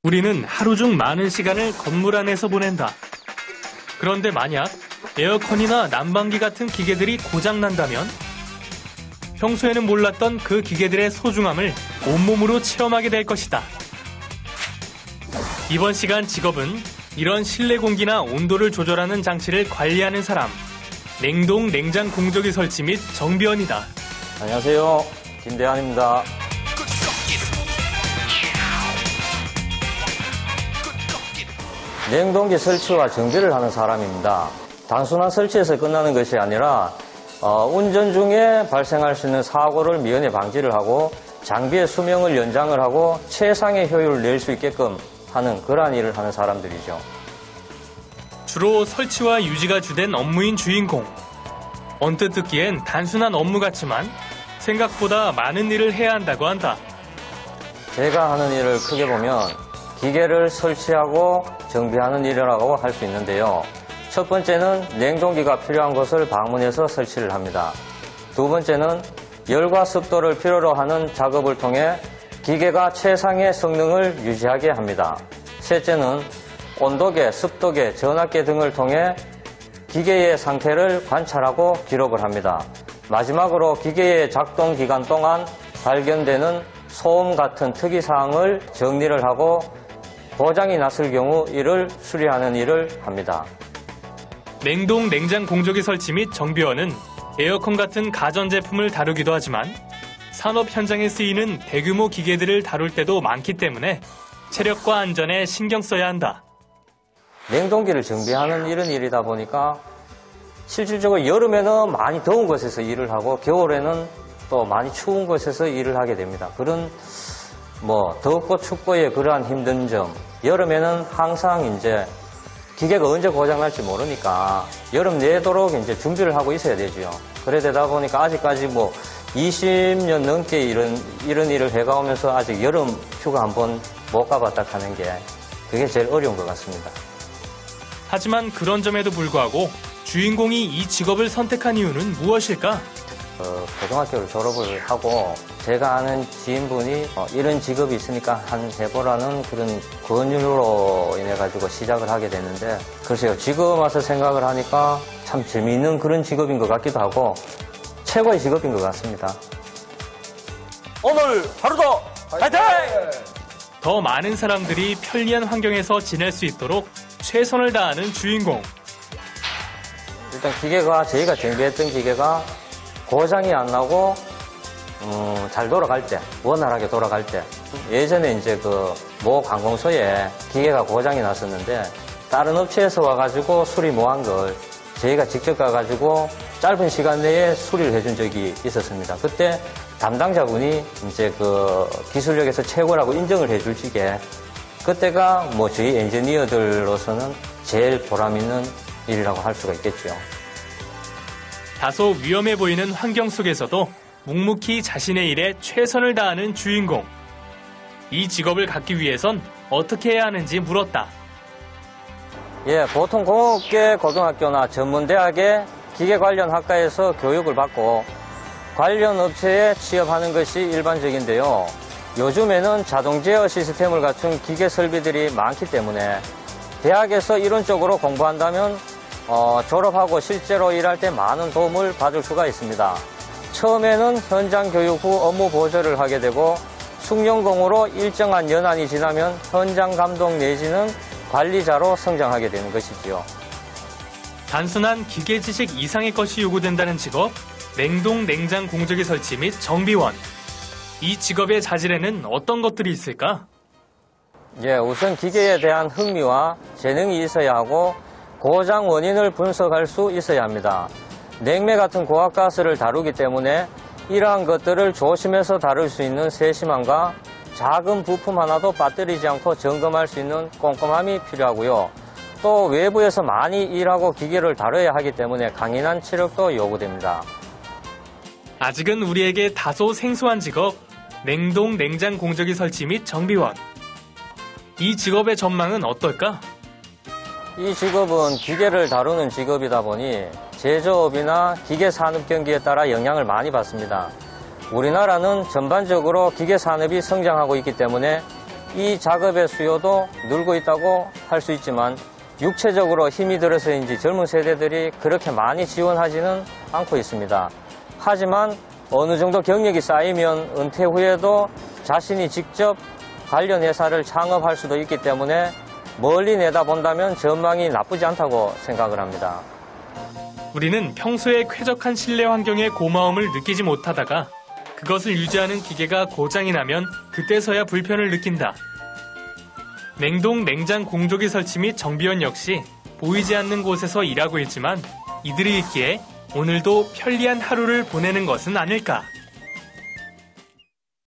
우리는 하루 중 많은 시간을 건물 안에서 보낸다. 그런데 만약 에어컨이나 난방기 같은 기계들이 고장난다면 평소에는 몰랐던 그 기계들의 소중함을 온몸으로 체험하게 될 것이다. 이번 시간 직업은 이런 실내 공기나 온도를 조절하는 장치를 관리하는 사람, 냉동, 냉장 공조기 설치 및 정비원이다. 안녕하세요. 김대한입니다. 냉동기 설치와 정비를 하는 사람입니다. 단순한 설치에서 끝나는 것이 아니라 운전 중에 발생할 수 있는 사고를 미연에 방지를 하고 장비의 수명을 연장을 하고 최상의 효율을 낼 수 있게끔 하는 그러한 일을 하는 사람들이죠. 주로 설치와 유지가 주된 업무인 주인공. 언뜻 듣기엔 단순한 업무 같지만 생각보다 많은 일을 해야 한다고 한다. 제가 하는 일을 크게 보면 기계를 설치하고 정비하는 일이라고 할 수 있는데요. 첫 번째는 냉동기가 필요한 곳을 방문해서 설치를 합니다. 두 번째는 열과 습도를 필요로 하는 작업을 통해 기계가 최상의 성능을 유지하게 합니다. 셋째는 온도계, 습도계, 전압계 등을 통해 기계의 상태를 관찰하고 기록을 합니다. 마지막으로 기계의 작동 기간 동안 발견되는 소음 같은 특이사항을 정리를 하고 고장이 났을 경우 이를 수리하는 일을 합니다. 냉동, 냉장 공조기 설치 및 정비원은 에어컨 같은 가전제품을 다루기도 하지만 산업 현장에 쓰이는 대규모 기계들을 다룰 때도 많기 때문에 체력과 안전에 신경 써야 한다. 냉동기를 정비하는 이런 일이다 보니까 실질적으로 여름에는 많이 더운 곳에서 일을 하고 겨울에는 또 많이 추운 곳에서 일을 하게 됩니다. 그런 덥고 춥고의 그러한 힘든 점, 여름에는 항상 이제 기계가 언제 고장날지 모르니까 여름 내도록 이제 준비를 하고 있어야 되죠. 그래 되다 보니까 아직까지 20년 넘게 이런 일을 해가오면서 아직 여름 휴가 한번 못 가봤다 하는 게 그게 제일 어려운 것 같습니다. 하지만 그런 점에도 불구하고 주인공이 이 직업을 선택한 이유는 무엇일까? 고등학교를 졸업을 하고 제가 아는 지인분이 이런 직업이 있으니까 해보라는 그런 권유로 인해 가지고 시작을 하게 됐는데 글쎄요, 지금 와서 생각을 하니까 참 재미있는 그런 직업인 것 같기도 하고 최고의 직업인 것 같습니다. 오늘 하루도 파이팅! 더 많은 사람들이 편리한 환경에서 지낼 수 있도록 최선을 다하는 주인공. 일단 저희가 정비했던 기계가 고장이 안 나고 잘 돌아갈 때, 원활하게 돌아갈 때 예전에 이제 모 관공서에 기계가 고장이 났었는데 다른 업체에서 와가지고 수리 못한 걸 저희가 직접 가가지고 짧은 시간 내에 수리를 해준 적이 있었습니다. 그때 담당자분이 이제 기술력에서 최고라고 인정을 해줄 적에 그때가 저희 엔지니어들로서는 제일 보람 있는 일이라고 할 수가 있겠죠. 다소 위험해 보이는 환경 속에서도 묵묵히 자신의 일에 최선을 다하는 주인공. 이 직업을 갖기 위해선 어떻게 해야 하는지 물었다. 보통 공업계 고등학교나 전문대학의 기계 관련 학과에서 교육을 받고 관련 업체에 취업하는 것이 일반적인데요. 요즘에는 자동 제어 시스템을 갖춘 기계 설비들이 많기 때문에 대학에서 이론적으로 공부한다면 졸업하고 실제로 일할 때 많은 도움을 받을 수가 있습니다. 처음에는 현장 교육 후 업무 보조를 하게 되고 숙련공으로 일정한 연한이 지나면 현장 감독 내지는 관리자로 성장하게 되는 것이지요. 단순한 기계 지식 이상의 것이 요구된다는 직업, 냉동, 냉장 공조기 설치 및 정비원. 이 직업의 자질에는 어떤 것들이 있을까? 우선 기계에 대한 흥미와 재능이 있어야 하고 고장 원인을 분석할 수 있어야 합니다. 냉매 같은 고압가스를 다루기 때문에 이러한 것들을 조심해서 다룰 수 있는 세심함과 작은 부품 하나도 빠뜨리지 않고 점검할 수 있는 꼼꼼함이 필요하고요. 또 외부에서 많이 일하고 기계를 다뤄야 하기 때문에 강인한 체력도 요구됩니다. 아직은 우리에게 다소 생소한 직업, 냉동, 냉장 공조기 설치 및 정비원. 이 직업의 전망은 어떨까? 이 직업은 기계를 다루는 직업이다 보니 제조업이나 기계 산업 경기에 따라 영향을 많이 받습니다. 우리나라는 전반적으로 기계 산업이 성장하고 있기 때문에 이 작업의 수요도 늘고 있다고 할 수 있지만 육체적으로 힘이 들어서인지 젊은 세대들이 그렇게 많이 지원하지는 않고 있습니다. 하지만 어느 정도 경력이 쌓이면 은퇴 후에도 자신이 직접 관련 회사를 창업할 수도 있기 때문에 멀리 내다본다면 전망이 나쁘지 않다고 생각을 합니다. 우리는 평소에 쾌적한 실내 환경의 고마움을 느끼지 못하다가 그것을 유지하는 기계가 고장이 나면 그때서야 불편을 느낀다. 냉동, 냉장 공조기 설치 및 정비원 역시 보이지 않는 곳에서 일하고 있지만 이들이 있기에 오늘도 편리한 하루를 보내는 것은 아닐까.